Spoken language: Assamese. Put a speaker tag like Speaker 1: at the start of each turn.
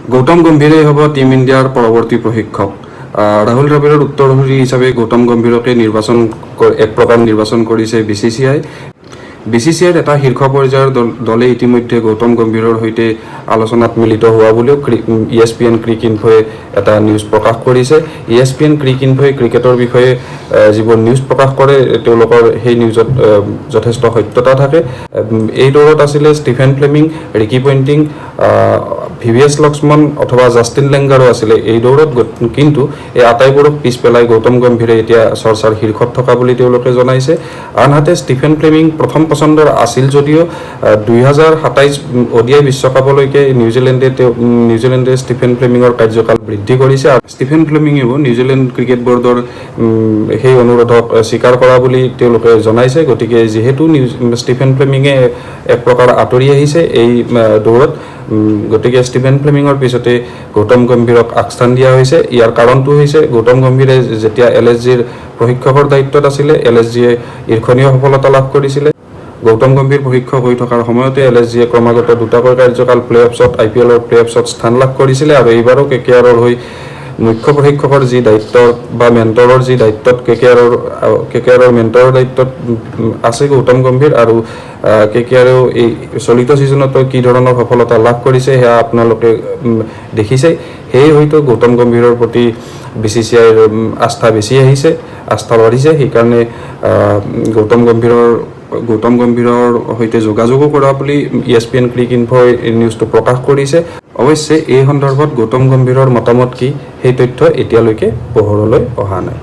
Speaker 1: গৌতম গম্ভীৰেই হ'ব টিম ইণ্ডিয়াৰ পৰৱৰ্তী প্ৰশিক্ষক। ৰাহুল দ্ৰাবিড়ৰ উত্তৰসূৰী হিচাপে গৌতম গম্ভীৰকে এক প্ৰকাৰ নিৰ্বাচন কৰিছে BCCI। BCCIৰ এটা শীৰ্ষ পৰ্যায়ৰ দলে ইতিমধ্যে গৌতম গম্ভীৰৰ সৈতে আলোচনাত মিলিত হোৱা বুলিও ESPN ক্ৰিক ইনফোয়ে এটা নিউজ প্ৰকাশ কৰিছে। ESPN ক্ৰিক ইনফোয়ে ক্ৰিকেটৰ বিষয়ে যিবোৰ নিউজ প্ৰকাশ কৰে তেওঁলোকৰ সেই নিউজত যথেষ্ট সত্যতা থাকে। এই দৌৰত আছিলে Stephen Fleming, Ricky Ponting, VVS Laxman অথবা জাষ্টিন লেংগাৰো আছিলে এই দৌৰত, কিন্তু এই আটাইবোৰক পিছ পেলাই গৌতম গম্ভীৰে এতিয়া চৰ্চাৰ শীৰ্ষত থকা বুলি তেওঁলোকে জনাইছে। আনহাতে ষ্টিফেন ফ্লেমিং প্ৰথম পছন্দৰ আছিল যদিও 2027 ODI বিশ্বকাপলৈকে নিউজিলেণ্ডে ষ্টিফেন ফ্লেমিঙৰ কাৰ্যকাল বৃদ্ধি কৰিছে। আৰু ষ্টিফেন ফ্লেমিঙেও নিউজিলেণ্ড ক্ৰিকেট বৰ্ডৰ সেই অনুৰোধক স্বীকাৰ কৰা বুলি তেওঁলোকে জনাইছে। গতিকে যিহেতু ষ্টিফেন ফ্লেমিঙে এক প্ৰকাৰ আঁতৰি আহিছে এই দৌৰত, গতিকে ষ্টিফেন ফ্লেমিঙৰ পিছতে গৌতম গম্ভীৰক আগস্থান দিয়া হৈছে। ইয়াৰ কাৰণটো হৈছে গৌতম গম্ভীৰে যেতিয়া LSGৰ প্ৰশিক্ষকৰ দায়িত্বত আছিলে, LSGয়ে ঈৰ্ষণীয় সফলতা লাভ কৰিছিলে। গৌতম গম্ভীৰ প্ৰশিক্ষক হৈ থকাৰ সময়তে LSGয়ে ক্ৰমাগত দুটাকৈ কাৰ্যকাল IPLৰ প্লে অফছত স্থান লাভ কৰিছিলে। আৰু এইবাৰো KKRৰ হৈ মুখ্য প্ৰশিক্ষকৰ যি দায়িত্ব বা মেণ্টৰৰ যি দায়িত্বত KKRৰ মেণ্টৰৰ দায়িত্বত আছে গৌতম গম্ভীৰ। আৰু KKRেও এই চলিত ছিজনতো কি ধৰণৰ সফলতা লাভ কৰিছে সেয়া আপোনালোকে দেখিছে। সেয়ে হয়তো গৌতম গম্ভীৰৰ প্ৰতি BCCIৰ আস্থা বেছি আহিছে, আস্থা বাঢ়িছে। সেইকাৰণে গৌতম গম্ভীৰৰ সৈতে যোগাযোগো কৰা বুলি ESPN ক্ৰিক ইনফোই নিউজটো প্ৰকাশ কৰিছে। অৱশ্যে এই সন্দৰ্ভত গৌতম গম্ভীৰৰ মতামত কি সেই তথ্য এতিয়ালৈকে পোহৰলৈ অহা নাই।